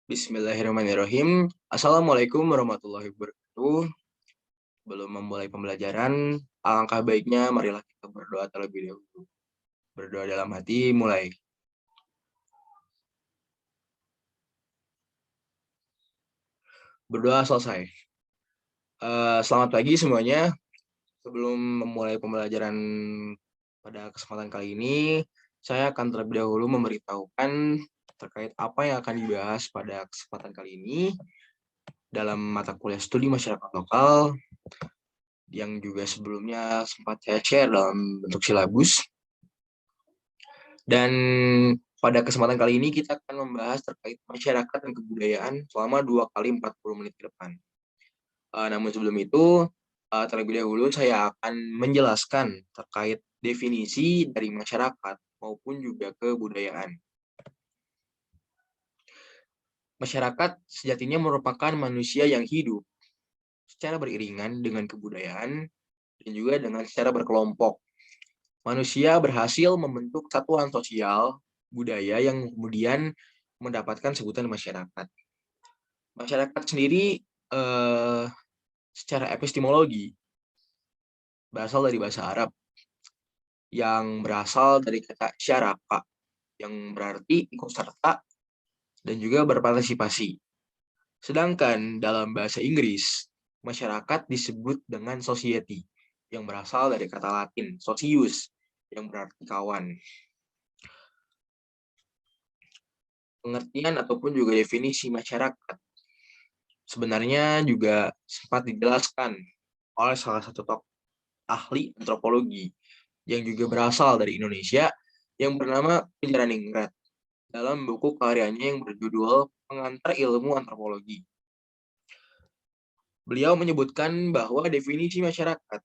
Bismillahirrahmanirrahim. Assalamualaikum warahmatullahi wabarakatuh. Belum memulai pembelajaran, alangkah baiknya marilah kita berdoa terlebih dahulu. Berdoa dalam hati, mulai. Berdoa selesai. Selamat pagi semuanya. Sebelum memulai pembelajaran pada kesempatan kali ini, saya akan terlebih dahulu memberitahukan terkait apa yang akan dibahas pada kesempatan kali ini dalam mata kuliah studi masyarakat lokal yang juga sebelumnya sempat saya share dalam bentuk silabus. Dan pada kesempatan kali ini kita akan membahas terkait masyarakat dan kebudayaan selama 2 kali 40 menit ke depan. Namun sebelum itu, terlebih dahulu saya akan menjelaskan terkait definisi dari masyarakat maupun juga kebudayaan. Masyarakat sejatinya merupakan manusia yang hidup secara beriringan dengan kebudayaan dan juga dengan secara berkelompok. Manusia berhasil membentuk satuan sosial budaya yang kemudian mendapatkan sebutan masyarakat. Masyarakat sendiri secara epistemologi berasal dari bahasa Arab yang berasal dari kata syaraka yang berarti ikut serta dan juga berpartisipasi. Sedangkan dalam bahasa Inggris, masyarakat disebut dengan society yang berasal dari kata Latin socius yang berarti kawan. Pengertian ataupun juga definisi masyarakat sebenarnya juga sempat dijelaskan oleh salah satu tokoh ahli antropologi yang juga berasal dari Indonesia yang bernama Ningrat dalam buku karyanya yang berjudul Pengantar Ilmu Antropologi. Beliau menyebutkan bahwa definisi masyarakat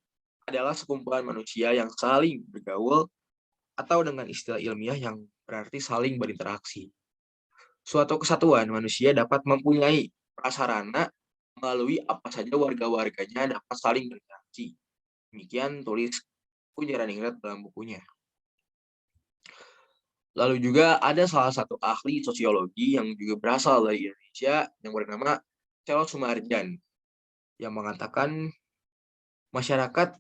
adalah sekumpulan manusia yang saling bergaul atau dengan istilah ilmiah yang berarti saling berinteraksi. Suatu kesatuan manusia dapat mempunyai prasarana melalui apa saja warga-warganya dapat saling berinteraksi. Demikian tulis Ningrat dalam bukunya. Lalu juga ada salah satu ahli sosiologi yang juga berasal dari Indonesia yang bernama Charles Sumarjan yang mengatakan masyarakat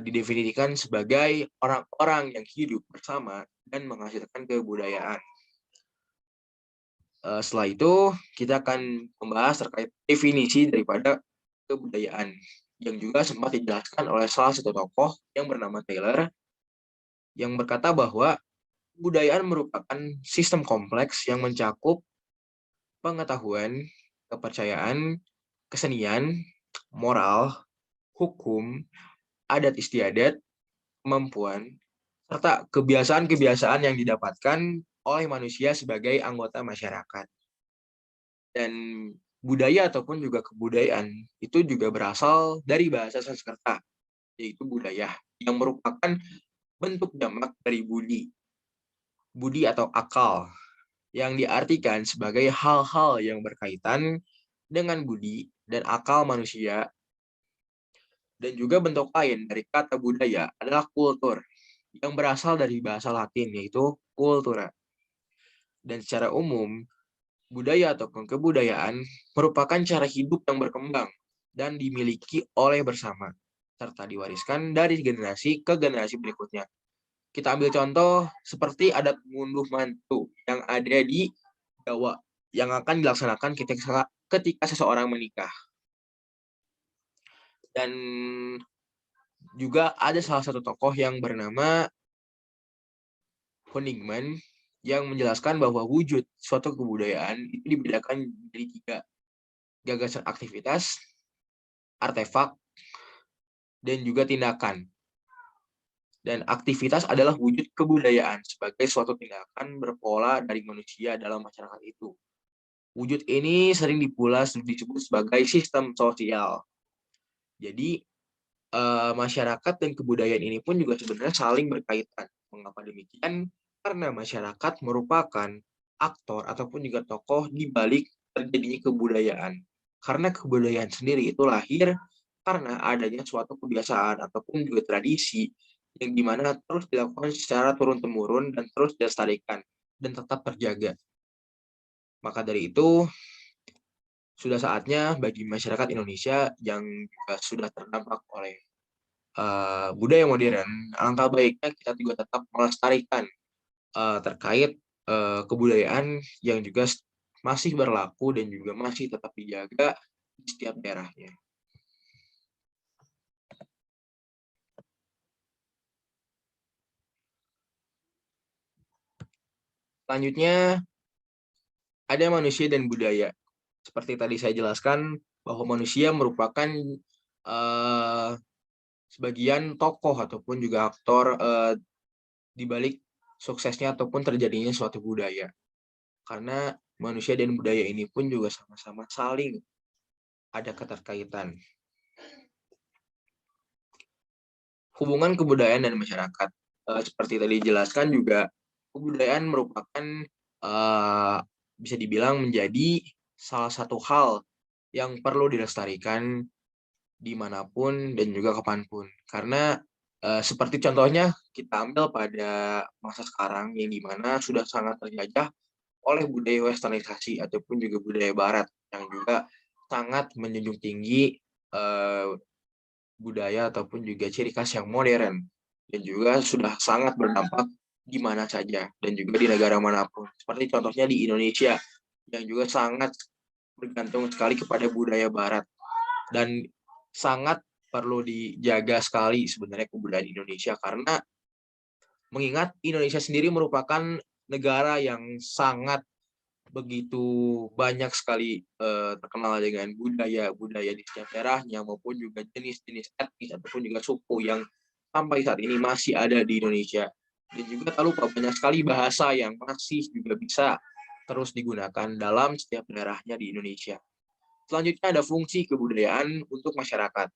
didefinisikan sebagai orang-orang yang hidup bersama dan menghasilkan kebudayaan. Setelah itu kita akan membahas terkait definisi daripada kebudayaan yang juga sempat dijelaskan oleh salah satu tokoh yang bernama Taylor yang berkata bahwa kebudayaan merupakan sistem kompleks yang mencakup pengetahuan, kepercayaan, kesenian, moral, hukum, adat istiadat, kemampuan, serta kebiasaan-kebiasaan yang didapatkan oleh manusia sebagai anggota masyarakat. Dan budaya ataupun juga kebudayaan itu juga berasal dari bahasa Sanskerta, yaitu budaya, yang merupakan bentuk jamak dari budi. Budi atau akal, yang diartikan sebagai hal-hal yang berkaitan dengan budi dan akal manusia. Dan juga bentuk lain dari kata budaya adalah kultur, yang berasal dari bahasa Latin, yaitu cultura. Dan secara umum, budaya ataupun kebudayaan merupakan cara hidup yang berkembang dan dimiliki oleh bersama, serta diwariskan dari generasi ke generasi berikutnya. Kita ambil contoh seperti adat ngunduh mantu yang ada di Jawa, yang akan dilaksanakan ketika seseorang menikah. Dan juga ada salah satu tokoh yang bernama Honigman yang menjelaskan bahwa wujud suatu kebudayaan itu dibedakan menjadi 3, gagasan aktivitas, artefak, dan juga tindakan. Dan aktivitas adalah wujud kebudayaan sebagai suatu tindakan berpola dari manusia dalam masyarakat itu. Wujud ini sering disebut sebagai sistem sosial. Jadi, masyarakat dan kebudayaan ini pun juga sebenarnya saling berkaitan. Mengapa demikian? Karena masyarakat merupakan aktor ataupun juga tokoh di balik terjadinya kebudayaan. Karena kebudayaan sendiri itu lahir karena adanya suatu kebiasaan ataupun juga tradisi yang dimana terus dilakukan secara turun-temurun dan terus dilestarikan dan tetap terjaga. Maka dari itu, sudah saatnya bagi masyarakat Indonesia yang juga sudah terdampak oleh budaya modern, alangkah baiknya kita juga tetap melestarikan terkait kebudayaan yang juga masih berlaku dan juga masih tetap dijaga di setiap daerahnya. Selanjutnya, ada manusia dan budaya. Seperti tadi saya jelaskan, bahwa manusia merupakan sebagian tokoh ataupun juga aktor di balik suksesnya ataupun terjadinya suatu budaya. Karena manusia dan budaya ini pun juga sama-sama saling ada keterkaitan. Hubungan kebudayaan dan masyarakat. Seperti tadi dijelaskan juga, kebudayaan merupakan bisa dibilang menjadi salah satu hal yang perlu dilestarikan dimanapun dan juga kapanpun. Karena seperti contohnya kita ambil pada masa sekarang yang dimana sudah sangat terjajah oleh budaya westernisasi ataupun juga budaya barat yang juga sangat menjunjung tinggi budaya ataupun juga ciri khas yang modern dan juga sudah sangat berdampak di mana saja dan juga di negara manapun. Seperti contohnya di Indonesia yang juga sangat bergantung sekali kepada budaya barat dan sangat perlu dijaga sekali sebenarnya kebudayaan Indonesia karena mengingat Indonesia sendiri merupakan negara yang sangat begitu banyak sekali terkenal dengan budaya-budaya di setiap daerahnya maupun juga jenis-jenis etnis ataupun juga suku yang sampai saat ini masih ada di Indonesia. Dan juga tak lupa banyak sekali bahasa yang masih juga bisa terus digunakan dalam setiap daerahnya di Indonesia. Selanjutnya ada fungsi kebudayaan untuk masyarakat.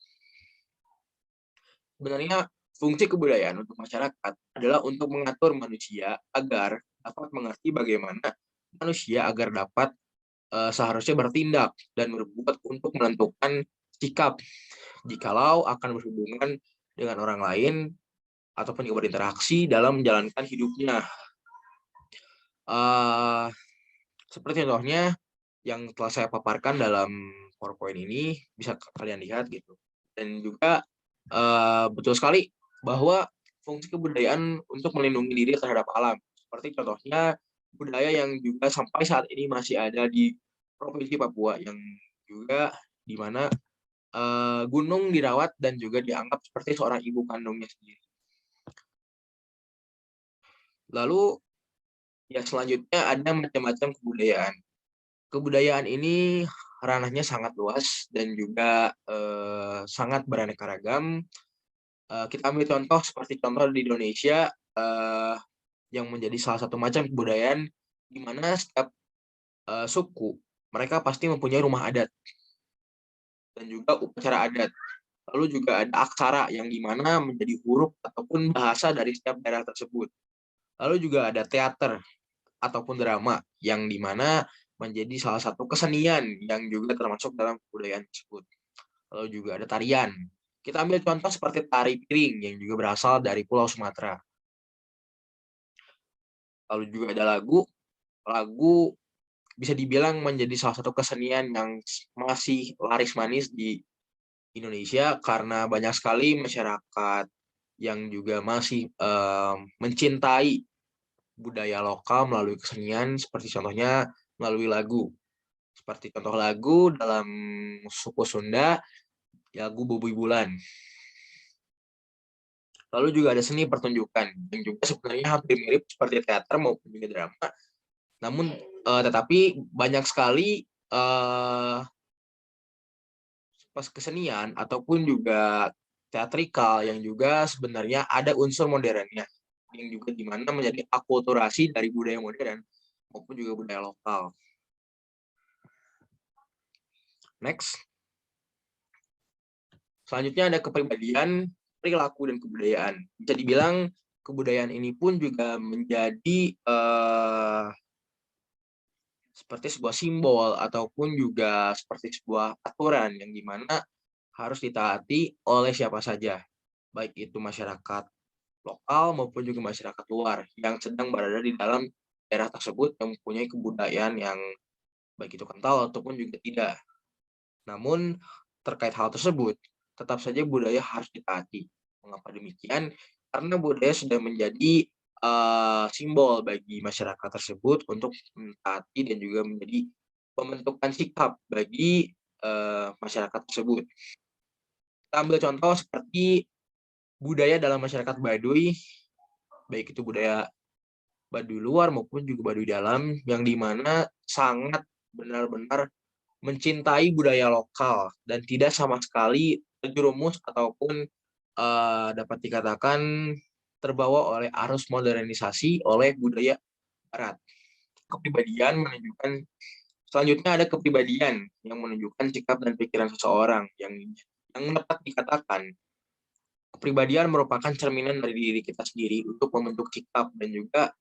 Sebenarnya fungsi kebudayaan untuk masyarakat adalah untuk mengatur manusia agar dapat mengerti bagaimana manusia agar dapat seharusnya bertindak dan berbuat untuk menentukan sikap jikalau akan berhubungan dengan orang lain ataupun juga berinteraksi dalam menjalankan hidupnya. Seperti contohnya yang telah saya paparkan dalam PowerPoint ini, bisa kalian lihat gitu. Dan juga betul sekali bahwa fungsi kebudayaan untuk melindungi diri terhadap alam. Seperti contohnya budaya yang juga sampai saat ini masih ada di Provinsi Papua yang juga di mana gunung dirawat dan juga dianggap seperti seorang ibu kandungnya sendiri. Lalu ya selanjutnya ada macam-macam kebudayaan. Kebudayaan ini ranahnya sangat luas dan juga sangat beraneka ragam. Kita ambil contoh seperti contoh di Indonesia yang menjadi salah satu macam kebudayaan di mana setiap suku mereka pasti mempunyai rumah adat dan juga upacara adat. Lalu juga ada aksara yang dimana menjadi huruf ataupun bahasa dari setiap daerah tersebut. Lalu juga ada teater ataupun drama yang dimana menjadi salah satu kesenian yang juga termasuk dalam kebudayaan tersebut. Lalu juga ada tarian. Kita ambil contoh seperti tari piring yang juga berasal dari Pulau Sumatera. Lalu juga ada lagu. Lagu bisa dibilang menjadi salah satu kesenian yang masih laris manis di Indonesia karena banyak sekali masyarakat yang juga masih mencintai budaya lokal melalui kesenian seperti contohnya melalui lagu. Seperti contoh lagu dalam suku Sunda, lagu Boboibolan Bulan. Lalu juga ada seni pertunjukan yang juga sebenarnya hampir mirip seperti teater maupun juga drama. Namun tetapi banyak sekali kesenian ataupun juga teatrikal yang juga sebenarnya ada unsur modernnya yang juga dimana menjadi akulturasi dari budaya modern maupun juga budaya lokal. Next. Selanjutnya ada kepribadian, perilaku, dan kebudayaan. Bisa dibilang kebudayaan ini pun juga menjadi seperti sebuah simbol ataupun juga seperti sebuah aturan yang dimana harus ditaati oleh siapa saja, baik itu masyarakat lokal maupun juga masyarakat luar yang sedang berada di dalam daerah tersebut yang mempunyai kebudayaan yang baik itu kental ataupun juga tidak. Namun terkait hal tersebut, tetap saja budaya harus ditaati. Mengapa demikian? Karena budaya sudah menjadi simbol bagi masyarakat tersebut untuk mentaati dan juga menjadi pembentukan sikap bagi masyarakat tersebut. Kita ambil contoh seperti budaya dalam masyarakat Baduy, baik itu budaya Baduy luar maupun juga Baduy dalam, yang dimana sangat benar-benar mencintai budaya lokal dan tidak sama sekali terjerumus ataupun dapat dikatakan terbawa oleh arus modernisasi oleh budaya barat. Kepribadian menunjukkan selanjutnya ada kepribadian yang menunjukkan sikap dan pikiran seseorang yang dapat dikatakan kepribadian merupakan cerminan dari diri kita sendiri untuk membentuk sikap dan juga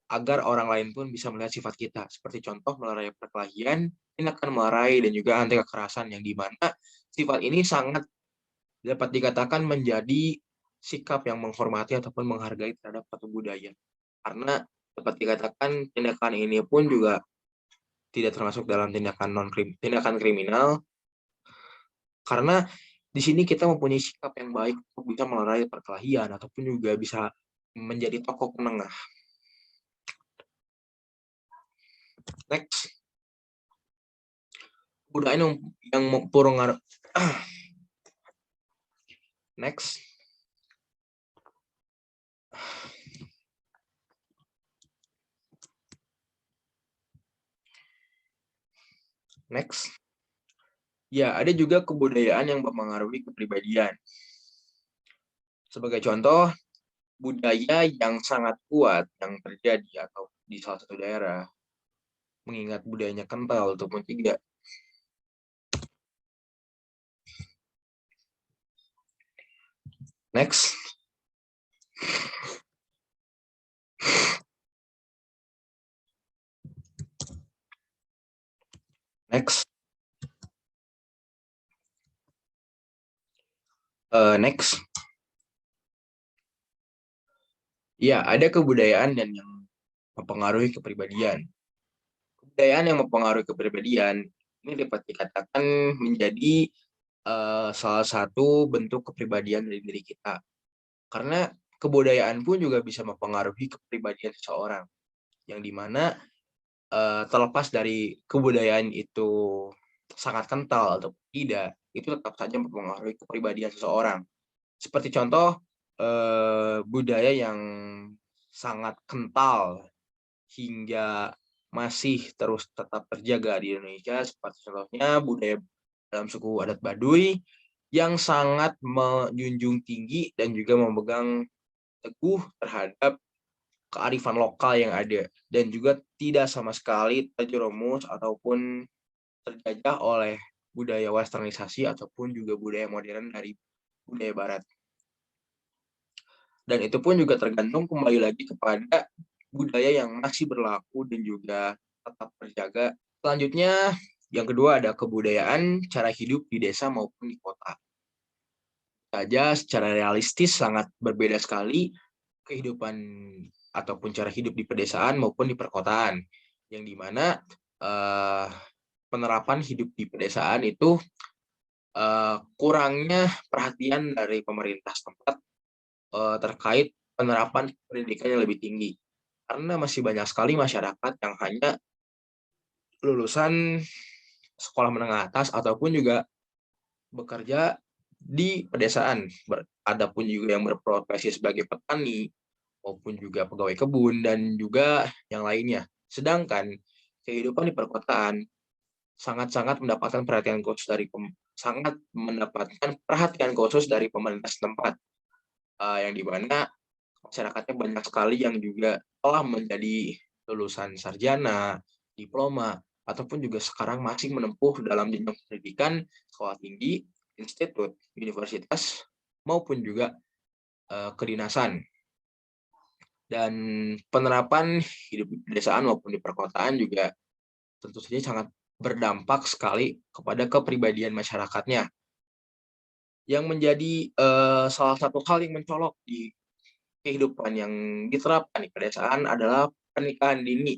agar orang lain pun bisa melihat sifat kita. Seperti contoh melerai perkelahian, tindakan melerai dan juga anti kekerasan yang dimana sifat ini sangat dapat dikatakan menjadi sikap yang menghormati ataupun menghargai terhadap suatu budaya. Karena dapat dikatakan tindakan ini pun juga tidak termasuk dalam tindakan kriminal, karena di sini kita mempunyai sikap yang baik untuk bisa melerai perkelahian ataupun juga bisa menjadi tokoh penengah. Next, budaya yang mempengaruhi. Next. Next. Ya, ada juga kebudayaan yang mempengaruhi kepribadian. Sebagai contoh, budaya yang sangat kuat yang terjadi atau di salah satu daerah, mengingat budayanya kental ataupun tidak. Next. Next. Next. Ya, ada kebudayaan dan yang mempengaruhi kepribadian. Kebudayaan yang mempengaruhi kepribadian ini dapat dikatakan menjadi salah satu bentuk kepribadian dari diri kita. Karena kebudayaan pun juga bisa mempengaruhi kepribadian seseorang. Yang dimana terlepas dari kebudayaan itu sangat kental atau tidak, itu tetap saja mempengaruhi kepribadian seseorang. Seperti contoh, budaya yang sangat kental hingga masih terus tetap terjaga di Indonesia, seperti contohnya budaya dalam suku adat Baduy yang sangat menjunjung tinggi dan juga memegang teguh terhadap kearifan lokal yang ada dan juga tidak sama sekali terjerumus ataupun terjajah oleh budaya westernisasi ataupun juga budaya modern dari budaya barat. Dan itu pun juga tergantung kembali lagi kepada budaya yang masih berlaku dan juga tetap terjaga. Selanjutnya, yang kedua ada kebudayaan cara hidup di desa maupun di kota. Saja secara realistis sangat berbeda sekali kehidupan ataupun cara hidup di pedesaan maupun di perkotaan. Yang dimana penerapan hidup di pedesaan itu kurangnya perhatian dari pemerintah setempat terkait penerapan pendidikan yang lebih tinggi. Karena masih banyak sekali masyarakat yang hanya lulusan sekolah menengah atas ataupun juga bekerja di pedesaan. Ada pun juga yang berprofesi sebagai petani maupun juga pegawai kebun dan juga yang lainnya. Sedangkan kehidupan di perkotaan sangat-sangat mendapatkan perhatian khusus dari pemerintah setempat, yang dimana masyarakatnya banyak sekali yang juga telah menjadi lulusan sarjana, diploma, ataupun juga sekarang masih menempuh dalam jenjang pendidikan sekolah tinggi, institut, universitas, maupun juga kedinasan. Dan penerapan hidup di pedesaan maupun di perkotaan juga tentu saja sangat berdampak sekali kepada kepribadian masyarakatnya. Yang menjadi salah satu hal yang mencolok di kehidupan yang diterapkan di pedesaan adalah pernikahan dini.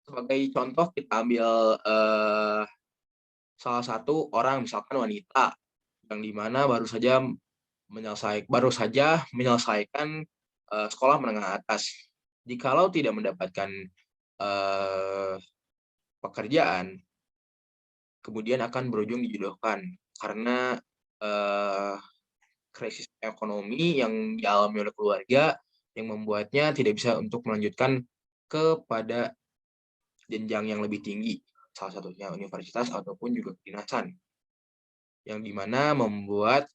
Sebagai contoh kita ambil salah satu orang, misalkan wanita yang di mana baru saja menyelesaikan sekolah menengah atas. Jikalau tidak mendapatkan eh, pekerjaan, kemudian akan berujung dijodohkan karena eh, krisis ekonomi yang dialami oleh keluarga yang membuatnya tidak bisa untuk melanjutkan kepada jenjang yang lebih tinggi, salah satunya universitas ataupun juga kedinasan, yang dimana membuat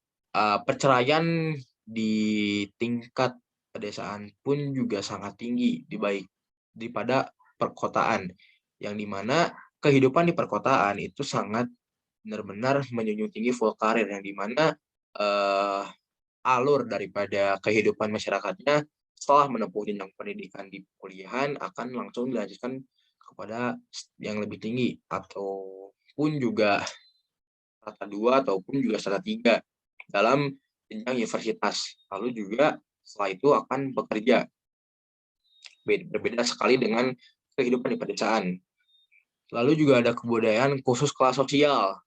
perceraian di tingkat pedesaan pun juga sangat tinggi daripada perkotaan, yang dimana kehidupan di perkotaan itu sangat benar-benar menjunjung tinggi full karir, yang dimana alur daripada kehidupan masyarakatnya setelah menempuh jenjang pendidikan di kuliahan akan langsung dilanjutkan kepada yang lebih tinggi ataupun juga strata 2 ataupun juga strata 3 dalam jenjang universitas. Lalu juga setelah itu akan bekerja. Berbeda sekali dengan kehidupan di pedesaan. Lalu juga ada kebudayaan khusus kelas sosial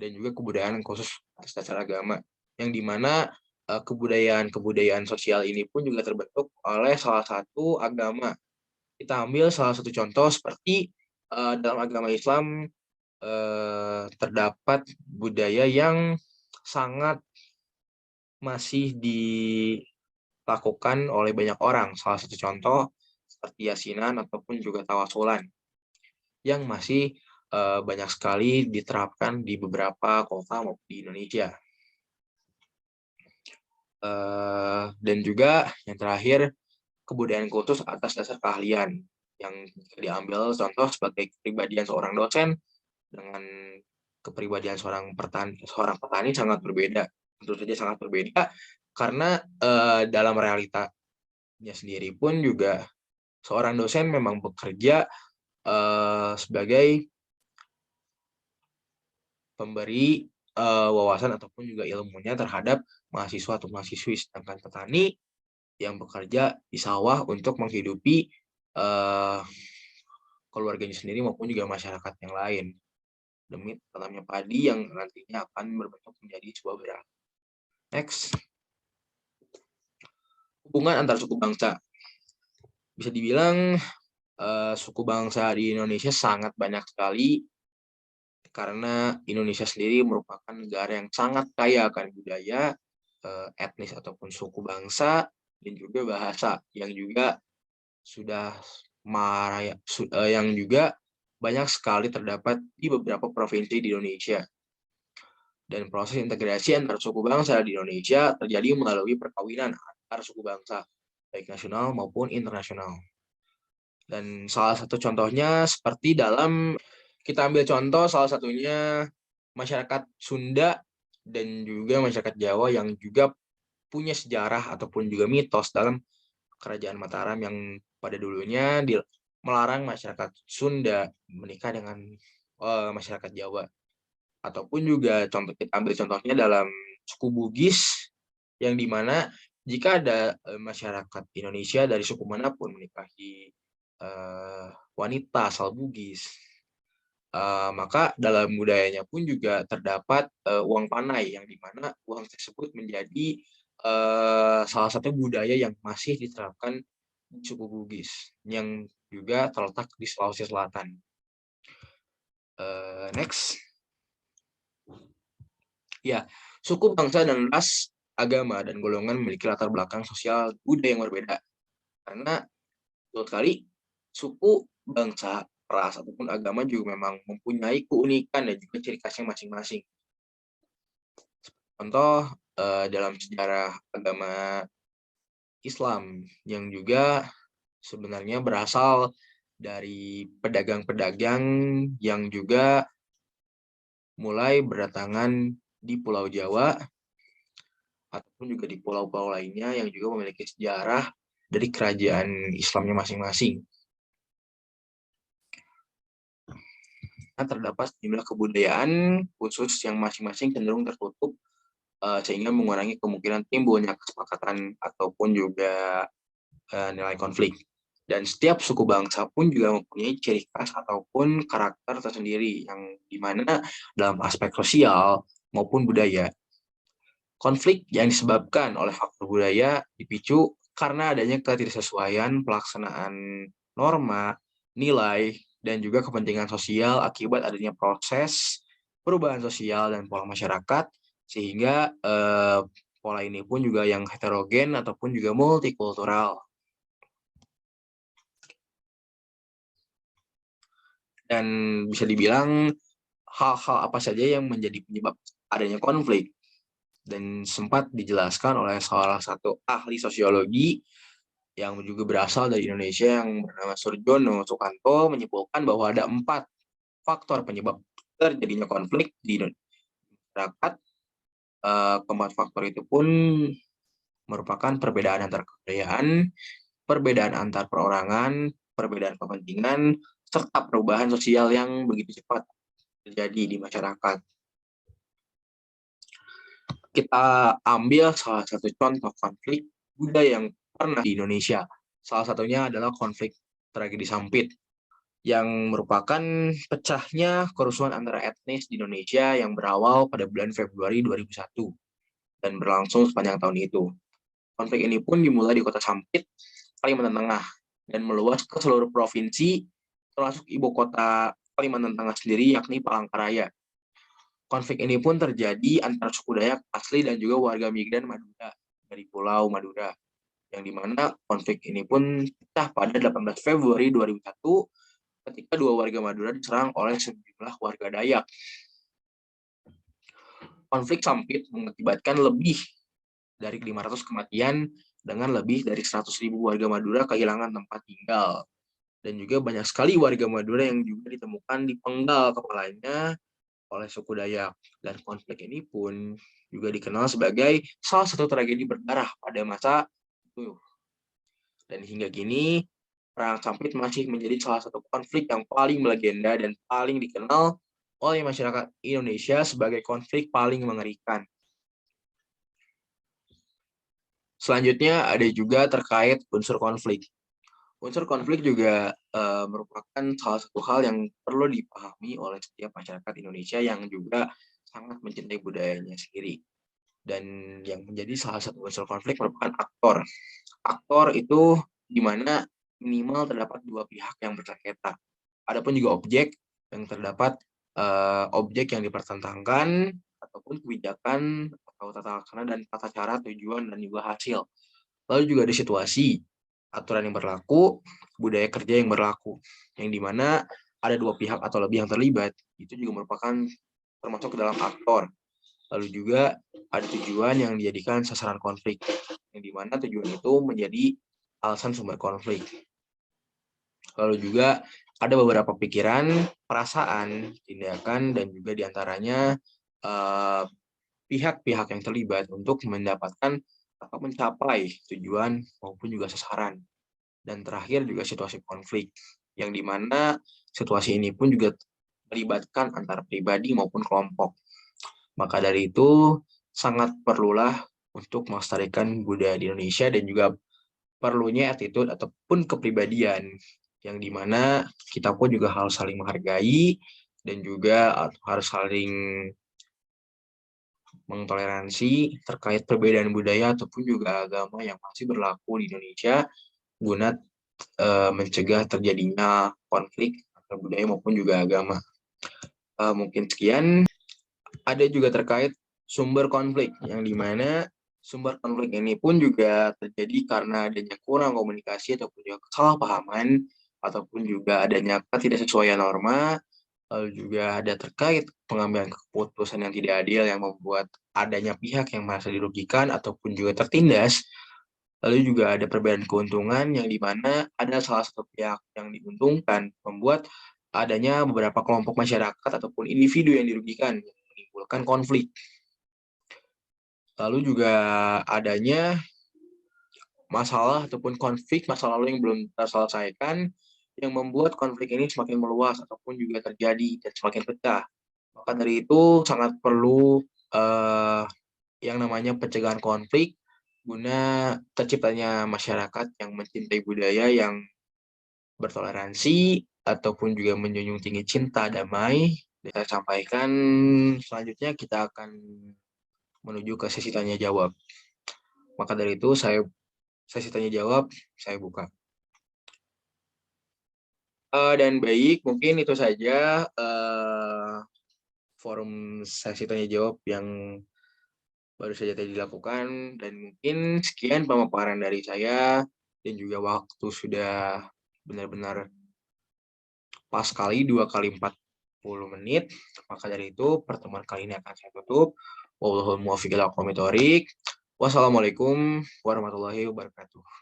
dan juga kebudayaan khusus atas dasar agama, yang dimana kebudayaan sosial ini pun juga terbentuk oleh salah satu agama. Kita ambil salah satu contoh seperti dalam agama Islam terdapat budaya yang sangat masih dilakukan oleh banyak orang. Salah satu contoh seperti yasinan ataupun juga tawasulan yang masih banyak sekali diterapkan di beberapa kota maupun di Indonesia. Dan juga yang terakhir, kebudayaan khusus atas dasar keahlian yang diambil contoh sebagai kepribadian seorang dosen dengan kepribadian seorang petani sangat berbeda. Tentu saja sangat berbeda karena dalam realitanya sendiri pun juga seorang dosen memang bekerja sebagai pemberi wawasan ataupun juga ilmunya terhadap mahasiswa atau mahasiswi, sedangkan petani yang bekerja di sawah untuk menghidupi keluarganya sendiri maupun juga masyarakat yang lain demi tanamnya padi yang nantinya akan berbentuk menjadi sebuah beras. Next, hubungan antar suku bangsa. Bisa dibilang suku bangsa di Indonesia sangat banyak sekali karena Indonesia sendiri merupakan negara yang sangat kaya akan budaya, etnis ataupun suku bangsa, dan juga bahasa yang juga sudah yang juga banyak sekali terdapat di beberapa provinsi di Indonesia. Dan proses integrasi antar suku bangsa di Indonesia terjadi melalui perkawinan antar suku bangsa, baik nasional maupun internasional. Dan salah satu contohnya seperti kita ambil contoh salah satunya masyarakat Sunda dan juga masyarakat Jawa yang juga punya sejarah ataupun juga mitos dalam kerajaan Mataram yang pada dulunya melarang masyarakat Sunda menikah dengan masyarakat Jawa. Ataupun juga kita ambil contohnya dalam suku Bugis yang dimana jika ada masyarakat Indonesia dari suku manapun menikahi wanita asal Bugis, maka dalam budayanya pun juga terdapat uang panai yang dimana uang tersebut menjadi salah satu budaya yang masih diterapkan di suku Bugis yang juga terletak di Sulawesi Selatan. Next. Ya, suku, bangsa, dan ras, agama, dan golongan memiliki latar belakang sosial budaya yang berbeda. Karena betul sekali, suku, bangsa, ras, ataupun agama juga memang mempunyai keunikan dan juga ciri khasnya masing-masing. Contoh, dalam sejarah agama Islam yang juga sebenarnya berasal dari pedagang-pedagang yang juga mulai berdatangan di Pulau Jawa ataupun juga di pulau-pulau lainnya yang juga memiliki sejarah dari kerajaan Islamnya masing-masing. Nah, terdapat sejumlah kebudayaan khusus yang masing-masing cenderung tertutup sehingga mengurangi kemungkinan timbulnya kesepakatan ataupun juga nilai konflik. Dan setiap suku bangsa pun juga mempunyai ciri khas ataupun karakter tersendiri yang dimana dalam aspek sosial maupun budaya. Konflik yang disebabkan oleh faktor budaya dipicu karena adanya ketidaksesuaian pelaksanaan norma, nilai, dan juga kepentingan sosial akibat adanya proses perubahan sosial dan pola masyarakat, sehingga pola ini pun juga yang heterogen ataupun juga multikultural. Dan bisa dibilang hal-hal apa saja yang menjadi penyebab adanya konflik. Dan sempat dijelaskan oleh salah satu ahli sosiologi yang juga berasal dari Indonesia yang bernama Surjono Sukanto menyimpulkan bahwa ada 4 faktor penyebab terjadinya konflik di masyarakat. Keempat faktor itu pun merupakan perbedaan antar kebudayaan, perbedaan antar perorangan, perbedaan kepentingan, serta perubahan sosial yang begitu cepat terjadi di masyarakat. Kita ambil salah satu contoh konflik budaya yang pernah di Indonesia. Salah satunya adalah konflik tragedi Sampit, yang merupakan pecahnya kerusuhan antara etnis di Indonesia yang berawal pada bulan Februari 2001 dan berlangsung sepanjang tahun itu. Konflik ini pun dimulai di kota Sampit, Kalimantan Tengah, dan meluas ke seluruh provinsi, termasuk ibu kota Kalimantan Tengah sendiri, yakni Palangkaraya. Konflik ini pun terjadi antara suku Dayak asli dan juga warga migran Madura dari Pulau Madura, yang dimana konflik ini pun pecah pada 18 Februari 2001 ketika 2 warga Madura diserang oleh sejumlah warga Dayak. Konflik Sampit mengakibatkan lebih dari 500 kematian dengan lebih dari 100.000 warga Madura kehilangan tempat tinggal. Dan juga banyak sekali warga Madura yang juga ditemukan dipenggal kepalanya oleh suku Dayak. Dan konflik ini pun juga dikenal sebagai salah satu tragedi berdarah pada masa itu. Dan hingga kini, Perang Sampit masih menjadi salah satu konflik yang paling melegenda dan paling dikenal oleh masyarakat Indonesia sebagai konflik paling mengerikan. Selanjutnya ada juga terkait unsur konflik. Unsur konflik juga merupakan salah satu hal yang perlu dipahami oleh setiap masyarakat Indonesia yang juga sangat mencintai budayanya sendiri. Dan yang menjadi salah satu unsur konflik merupakan aktor. Aktor itu di mana minimal terdapat 2 pihak yang bersengketa. Adapun juga objek yang terdapat objek yang dipertentangkan ataupun kebijakan atau tata laksana dan tata cara, tujuan, dan juga hasil. Lalu juga ada situasi, aturan yang berlaku, budaya kerja yang berlaku, yang dimana ada 2 pihak atau lebih yang terlibat, itu juga merupakan termasuk ke dalam aktor. Lalu juga ada tujuan yang dijadikan sasaran konflik, yang dimana tujuan itu menjadi alasan sumber konflik. Lalu juga ada beberapa pikiran, perasaan, tindakan, dan juga diantaranya pihak-pihak yang terlibat untuk mendapatkan atau mencapai tujuan maupun juga sasaran. Dan terakhir juga situasi konflik, yang dimana situasi ini pun juga melibatkan antara pribadi maupun kelompok. Maka dari itu sangat perlulah untuk melestarikan budaya di Indonesia dan juga perlunya attitude ataupun kepribadian, yang dimana kita pun juga harus saling menghargai dan juga harus saling mentoleransi terkait perbedaan budaya ataupun juga agama yang masih berlaku di Indonesia guna mencegah terjadinya konflik antara budaya maupun juga agama. Mungkin sekian. Ada juga terkait sumber konflik, yang dimana sumber konflik ini pun juga terjadi karena adanya kurang komunikasi ataupun juga kesalahpahaman ataupun juga adanya ketidaksesuaian norma. Lalu juga ada terkait pengambilan keputusan yang tidak adil yang membuat adanya pihak yang merasa dirugikan ataupun juga tertindas. Lalu juga ada perbedaan keuntungan yang dimana ada salah satu pihak yang diuntungkan, membuat adanya beberapa kelompok masyarakat ataupun individu yang dirugikan, yang menimbulkan konflik. Lalu juga adanya masalah ataupun konflik masa lalu yang belum terselesaikan, yang membuat konflik ini semakin meluas ataupun juga terjadi dan semakin pecah. Maka dari itu sangat perlu yang namanya pencegahan konflik guna terciptanya masyarakat yang mencintai budaya yang bertoleransi, ataupun juga menjunjung tinggi cinta damai. Saya sampaikan selanjutnya kita akan menuju ke sesi tanya jawab. Maka dari itu sesi tanya jawab saya buka. Dan baik, mungkin itu saja forum sesi tanya jawab yang baru saja tadi dilakukan, dan mungkin sekian pemaparan dari saya, dan juga waktu sudah benar-benar pas kali 2 kali 40 menit. Maka dari itu pertemuan kali ini akan saya tutup. Wallahul muwaffiq ila aqwamit thoriq. Wassalamualaikum warahmatullahi wabarakatuh.